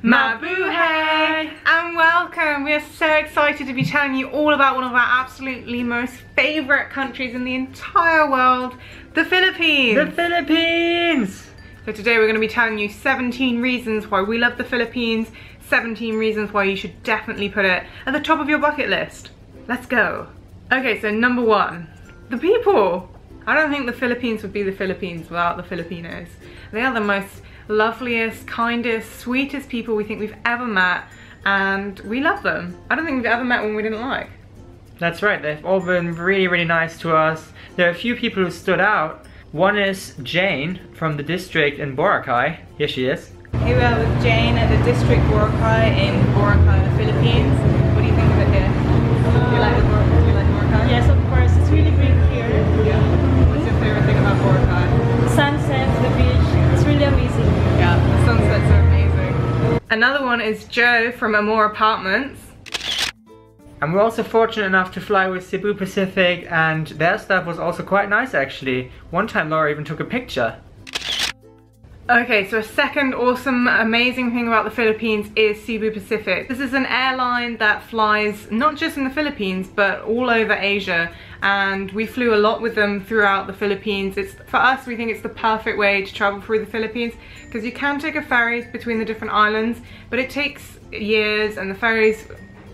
Mabuhay! And welcome! We are so excited to be telling you all about one of our absolutely most favourite countries in the entire world, the Philippines! The Philippines! So today we're going to be telling you 17 reasons why we love the Philippines, 17 reasons why you should definitely put it at the top of your bucket list. Let's go! Okay, so number one, the people! I don't think the Philippines would be the Philippines without the Filipinos. They are the most loveliest, kindest, sweetest people we think we've ever met, and we love them. I don't think we've ever met one we didn't like. That's right, they've all been really nice to us. There are a few people who stood out. One is Jane from the district in Boracay. Here she is. Here we are with Jane at the district Boracay in Boracay, the Philippines. What do you think of it here? Do you like Boracay? Yes, of course. It's really great here. Yeah. What's your favorite thing about Boracay? The sunset, the beach. It's really amazing. Yeah, the sunsets are amazing. Another one is Joe from Amore Apartments. And we're also fortunate enough to fly with Cebu Pacific, and their stuff was also quite nice actually. One time Laura even took a picture. Okay, so a second awesome, amazing thing about the Philippines is Cebu Pacific. This is an airline that flies not just in the Philippines, but all over Asia. And we flew a lot with them throughout the Philippines. For us, we think it's the perfect way to travel through the Philippines, because you can take a ferry between the different islands, but it takes years and the ferries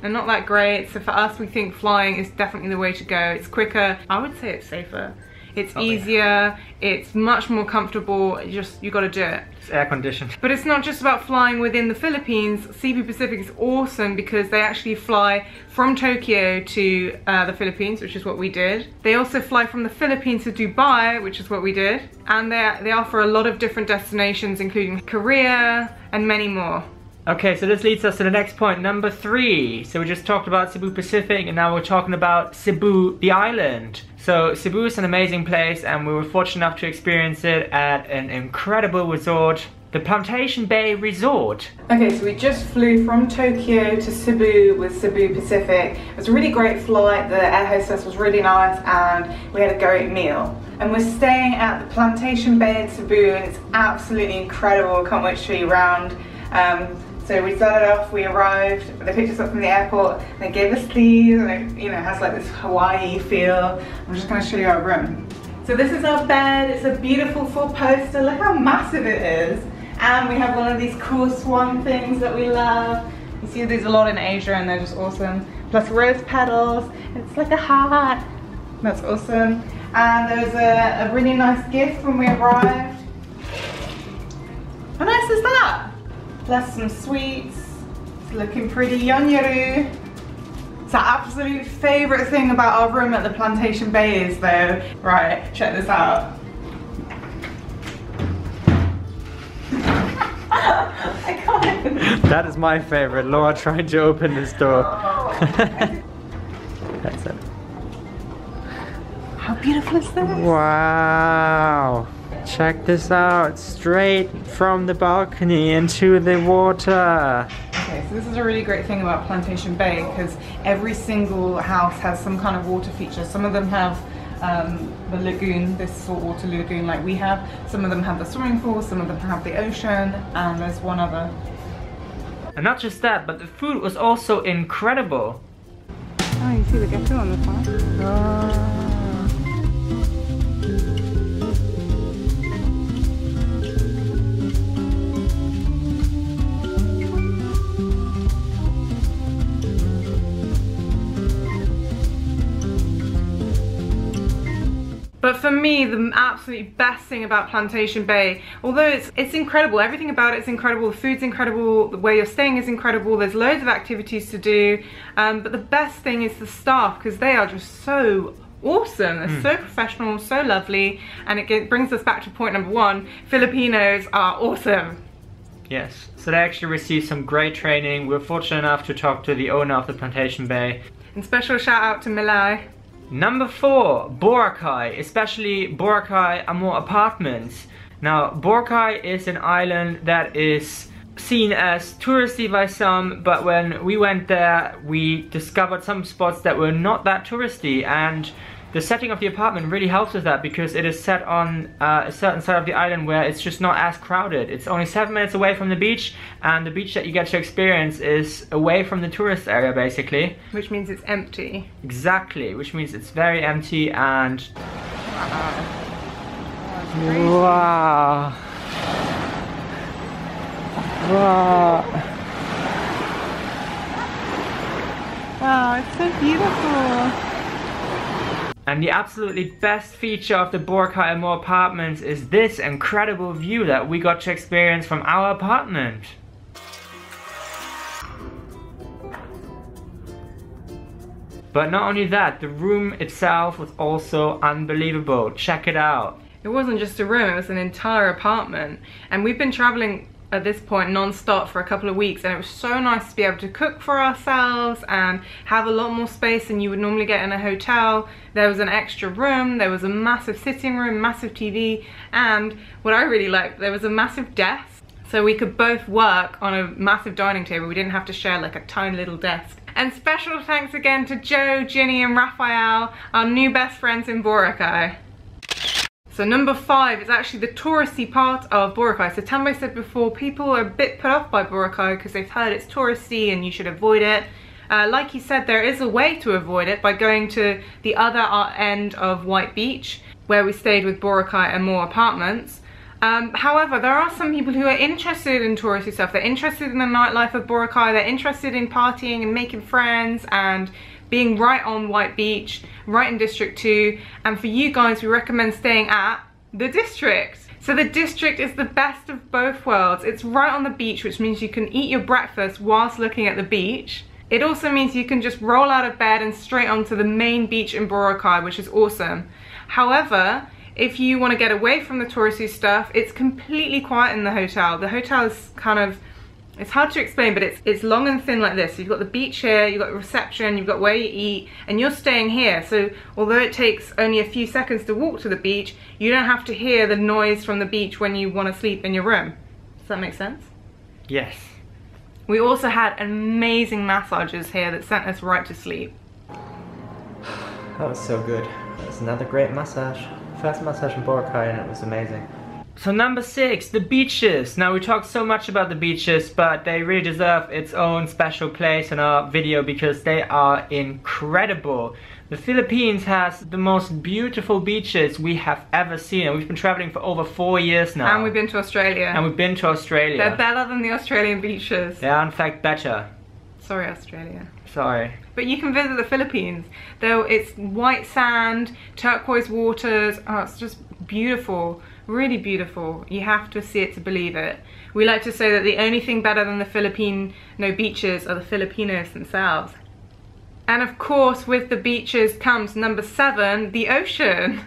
are not that great. So for us, we think flying is definitely the way to go. It's quicker. I would say it's safer. It's easier, it's much more comfortable, you gotta do it. It's air conditioned. But it's not just about flying within the Philippines. Cebu Pacific is awesome because they actually fly from Tokyo to the Philippines, which is what we did. They also fly from the Philippines to Dubai, which is what we did. And they offer a lot of different destinations, including Korea and many more. Okay, so this leads us to the next point, number 3. So we just talked about Cebu Pacific, and now we're talking about Cebu, the island. So Cebu is an amazing place, and we were fortunate enough to experience it at an incredible resort, the Plantation Bay Resort. Okay, so we just flew from Tokyo to Cebu with Cebu Pacific. It was a really great flight, the air hostess was really nice, and we had a great meal. And we're staying at the Plantation Bay in Cebu, and it's absolutely incredible. Can't wait to show you around. So we started off, we arrived, they picked us up from the airport, they gave us these, and it has like this Hawaii feel. I'm just going to show you our room. So this is our bed, it's a beautiful 4-poster, look how massive it is. And we have one of these cool swan things that we love. You see these a lot in Asia and they're just awesome. Plus rose petals, it's like a heart. That's awesome. And there was a really nice gift when we arrived. How nice is that? Plus some sweets. It's looking pretty yonyeru. It's our absolute favourite thing about our room at the Plantation Bay is though, right, check this out. I can't. That is my favorite, Laura trying to open this door. That's it. How beautiful is this? Wow. Check this out, straight from the balcony into the water. Okay, so this is a really great thing about Plantation Bay, because every single house has some kind of water feature. Some of them have the lagoon, this saltwater lagoon like we have. Some of them have the swimming pool, some of them have the ocean, and there's one other. And not just that, but the food was also incredible. Oh, you see the ghetto on the fire? But for me, the absolute best thing about Plantation Bay, although it's incredible, everything about it's incredible, the food's incredible, the way you're staying is incredible, there's loads of activities to do, but the best thing is the staff, because they are just so awesome, they're so professional, so lovely, and it brings us back to point number 1, Filipinos are awesome. Yes, so they actually received some great training. We were fortunate enough to talk to the owner of the Plantation Bay. And special shout out to Milai. Number 4, Boracay, especially Boracay Amore Apartments. Now, Boracay is an island that is seen as touristy by some, but when we went there, we discovered some spots that were not that touristy, and the setting of the apartment really helps with that because it is set on a certain side of the island where it's just not as crowded. It's only 7 minutes away from the beach, and the beach that you get to experience is away from the tourist area basically. Which means it's empty. Exactly, which means it's very empty and... Wow. Wow. Wow. Wow, it's so beautiful. And the absolutely best feature of the Boracay and More apartments is this incredible view that we got to experience from our apartment. But not only that, the room itself was also unbelievable. Check it out. It wasn't just a room, it was an entire apartment. And we've been traveling at this point non-stop for a couple of weeks, and it was so nice to be able to cook for ourselves and have a lot more space than you would normally get in a hotel. There was an extra room, there was a massive sitting room, massive TV, and what I really liked, there was a massive desk. So we could both work on a massive dining table. We didn't have to share like a tiny little desk. And special thanks again to Joe, Ginny and Raphael, our new best friends in Boracay. So number 5 is actually the touristy part of Boracay. So Tambo said before, people are a bit put off by Boracay because they've heard it's touristy and you should avoid it. Like he said, there is a way to avoid it by going to the other end of White Beach, where we stayed with Boracay and More apartments. However, there are some people who are interested in touristy stuff. They're interested in the nightlife of Boracay. They're interested in partying and making friends and being right on White Beach, right in District 2. And for you guys, we recommend staying at the District. So the District is the best of both worlds. It's right on the beach, which means you can eat your breakfast whilst looking at the beach. It also means you can just roll out of bed and straight onto the main beach in Boracay, which is awesome. However, if you want to get away from the touristy stuff, it's completely quiet in the hotel. The hotel is kind of, it's hard to explain, but it's long and thin like this. You've got the beach here, you've got the reception, you've got where you eat, and you're staying here. So although it takes only a few seconds to walk to the beach, you don't have to hear the noise from the beach when you want to sleep in your room. Does that make sense? Yes. We also had amazing massages here that sent us right to sleep. That was so good. That was another great massage. First massage in Boracay and it was amazing. So number 6, the beaches. Now we talked so much about the beaches, but they really deserve its own special place in our video because they are incredible. The Philippines has the most beautiful beaches we have ever seen, and we've been traveling for over 4 years now. And we've been to Australia. And we've been to Australia. They're better than the Australian beaches. They are in fact better. Sorry, Australia. Sorry. But you can visit the Philippines. Though it's white sand, turquoise waters. Oh, it's just beautiful. Really beautiful. You have to see it to believe it. We like to say that the only thing better than the Filipino beaches are the Filipinos themselves. And of course, with the beaches comes number 7, the ocean.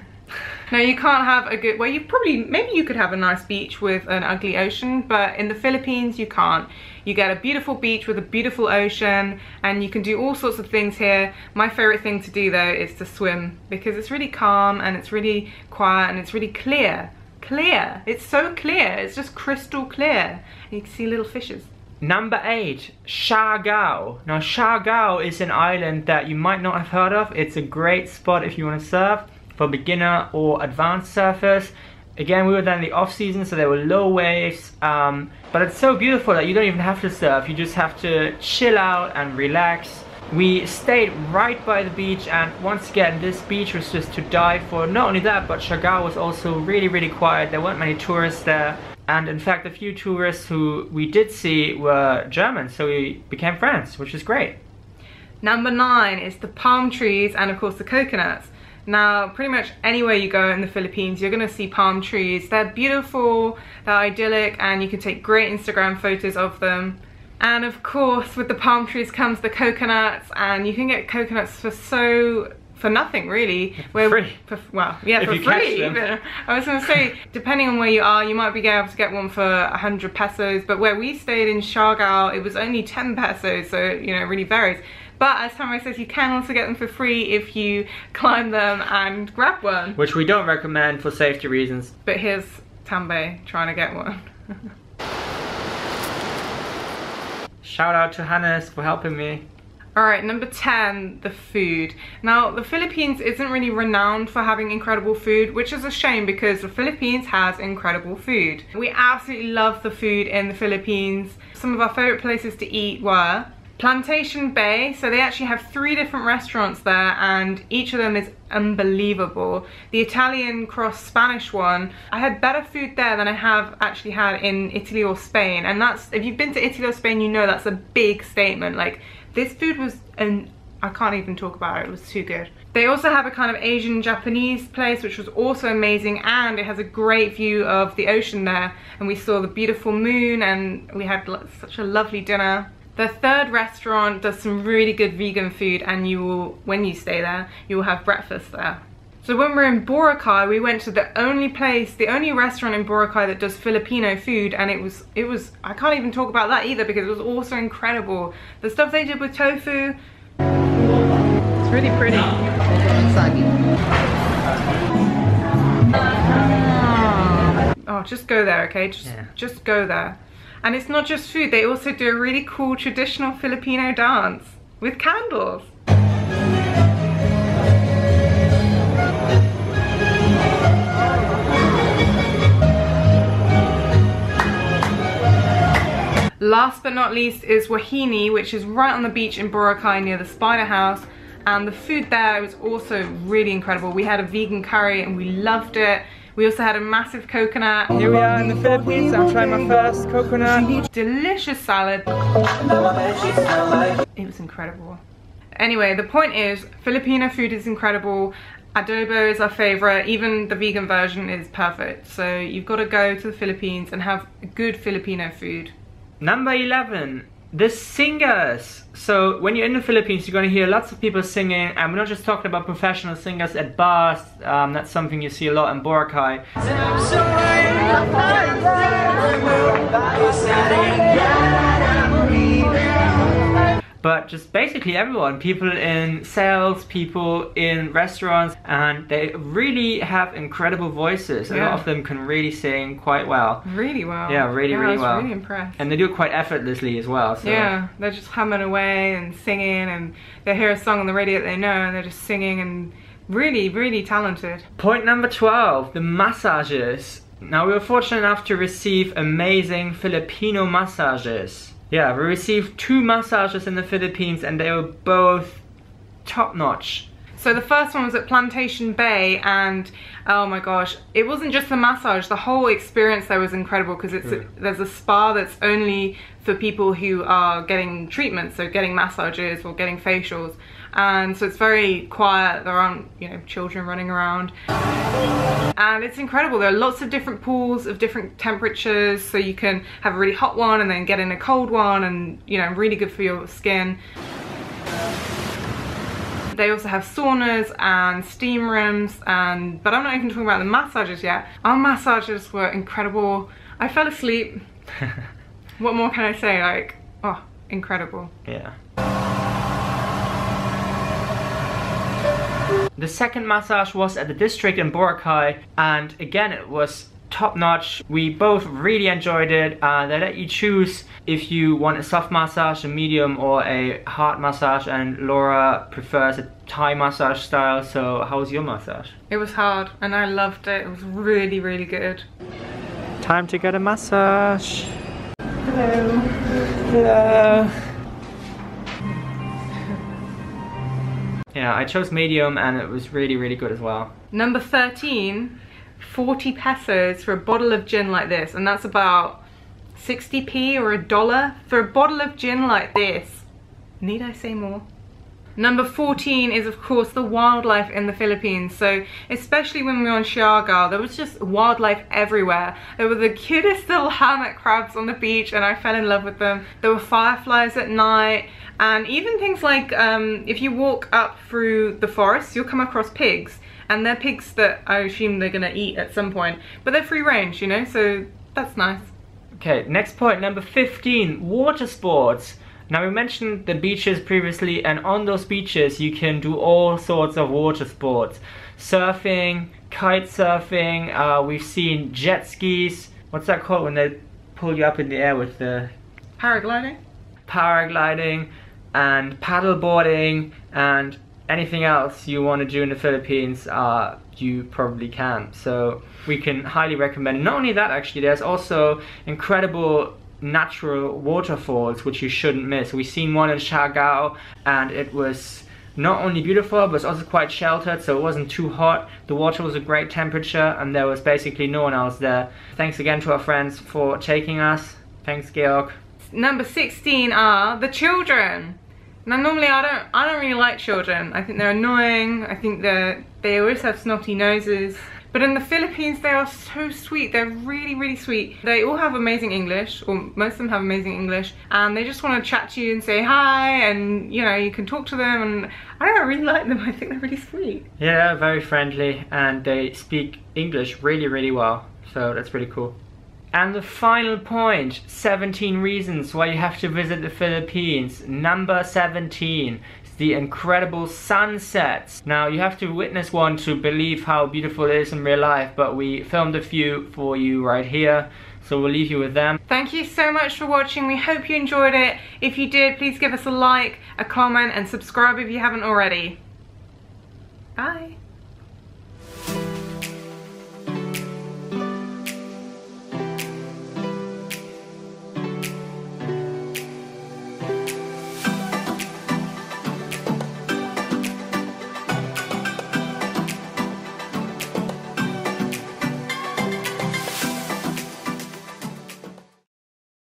Now you can't have a good, well you probably, maybe you could have a nice beach with an ugly ocean, but in the Philippines you can't. You get a beautiful beach with a beautiful ocean and you can do all sorts of things here. My favorite thing to do though is to swim because it's really calm and it's really quiet and it's really clear. Clear, it's so clear, it's just crystal clear. You can see little fishes. Number 8, Siargao. Now Siargao is an island that you might not have heard of. It's a great spot if you want to surf, for beginner or advanced surfers. Again, we were there in the off season, so there were low waves, but it's so beautiful that you don't even have to surf. You just have to chill out and relax. We stayed right by the beach, and once again this beach was just to die for. Not only that, but Siargao was also really quiet. There weren't many tourists there, and in fact the few tourists who we did see were German, so we became friends, which is great. Number 9 is the palm trees and of course the coconuts. Now, pretty much anywhere you go in the Philippines, you're gonna see palm trees. They're beautiful, they're idyllic, and you can take great Instagram photos of them. And of course, with the palm trees comes the coconuts, and you can get coconuts for nothing really. Free. Well, yeah, if for you free. Catch them. I was gonna say, depending on where you are, you might be able to get one for 100 pesos, but where we stayed in Siargao, it was only 10 pesos, so you know, it really varies. But as Tamara says, you can also get them for free if you climb them and grab one. Which we don't recommend for safety reasons. But here's Tambe trying to get one. Shout out to Hannes for helping me. Alright, number 10, the food. Now, the Philippines isn't really renowned for having incredible food, which is a shame because the Philippines has incredible food. We absolutely love the food in the Philippines. Some of our favourite places to eat were Plantation Bay. So they actually have 3 different restaurants there and each of them is unbelievable. The Italian cross Spanish one, I had better food there than I have actually had in Italy or Spain. And that's, if you've been to Italy or Spain, you know that's a big statement. Like, this food was, and I can't even talk about it, it was too good. They also have a kind of Asian Japanese place which was also amazing, and it has a great view of the ocean there, and we saw the beautiful moon and we had such a lovely dinner. The 3rd restaurant does some really good vegan food, and you will, when you stay there, you will have breakfast there. So when we're in Boracay, we went to the only restaurant in Boracay that does Filipino food, and it was, I can't even talk about that either because it was also incredible. The stuff they did with tofu, it's really pretty. Oh, just go there, okay? Just go there. And it's not just food, they also do a really cool traditional Filipino dance with candles. Last but not least is Wahini, which is right on the beach in Boracay near the Spider House. And the food there was also really incredible. We had a vegan curry and we loved it. We also had a massive coconut. Here we are in the Philippines. I'm trying my first coconut. Delicious salad. It was incredible. Anyway, the point is, Filipino food is incredible. Adobo is our favorite. Even the vegan version is perfect. So you've got to go to the Philippines and have good Filipino food. Number 11, the singers. So when you're in the Philippines, you're going to hear lots of people singing, and we're not just talking about professional singers at bars. That's something you see a lot in Boracay. But just basically everyone, people in sales, people in restaurants, and they really have incredible voices. A lot of them can really sing quite well. Really well. Yeah, really well. I was really impressed. And they do it quite effortlessly as well. So. Yeah, they're just humming away and singing, and they hear a song on the radio that they know and they're just singing, and really, really talented. Point number 12, the massages. Now we were fortunate enough to receive amazing Filipino massages. Yeah, we received 2 massages in the Philippines and they were both top-notch. So the first one was at Plantation Bay, and oh my gosh, it wasn't just the massage, the whole experience there was incredible because there's a spa that's only for people who are getting treatments, so getting massages or getting facials. And so it's very quiet, there aren't, you know, children running around. And it's incredible, there are lots of different pools of different temperatures, so you can have a really hot one and then get in a cold one, and you know, really good for your skin. They also have saunas and steam rooms, but I'm not even talking about the massages yet. Our massages were incredible. I fell asleep. What more can I say? Like, oh, incredible. Yeah. The second massage was at the district in Boracay, and again it was top notch. We both really enjoyed it. They let you choose if you want a soft massage, a medium, or a hard massage, and Laura prefers a Thai massage style. So how was your massage? It was hard and I loved it. It was really, really good. Time to get a massage. Hello. Hello. Yeah, I chose medium and it was really, really good as well. Number 13, 40 pesos for a bottle of gin like this, and that's about 60p or $1 for a bottle of gin like this. Need I say more? Number 14 is of course the wildlife in the Philippines. So especially when we were on Siargao, there was just wildlife everywhere. There were the cutest little hermit crabs on the beach and I fell in love with them. There were fireflies at night, and even things like if you walk up through the forest, you'll come across pigs, and they're pigs that I assume they're gonna eat at some point, but they're free range, you know, so that's nice. Okay, next point, number 15, water sports. Now we mentioned the beaches previously, and on those beaches you can do all sorts of water sports. Surfing, kite surfing, we've seen jet skis. What's that called when they pull you up in the air with the... Paragliding? Paragliding. and paddle boarding and anything else you want to do in the Philippines, you probably can. So we can highly recommend it. Not only that, actually, there's also incredible natural waterfalls which you shouldn't miss. We've seen one in Siargao, and it was not only beautiful but it's also quite sheltered, so it wasn't too hot. The water was a great temperature and there was basically no one else there. Thanks again to our friends for taking us. Thanks, Georg. Number 16 are the children. Now normally I don't really like children. I think they're annoying. I think they always have snotty noses. But in the Philippines, they are so sweet. They're really, really sweet. They all have amazing English, or most of them have amazing English, and they just want to chat to you and say hi, and you know, you can talk to them, and I don't know, I really like them. I think they're really sweet. Yeah, very friendly, and they speak English really, really well. So that's really cool. And the final point, 17 reasons why you have to visit the Philippines. Number 17. The incredible sunsets. Now you have to witness one to believe how beautiful it is in real life, but we filmed a few for you right here, so we'll leave you with them. Thank you so much for watching. We hope you enjoyed it. If you did, please give us a like, a comment, and subscribe if you haven't already. Bye.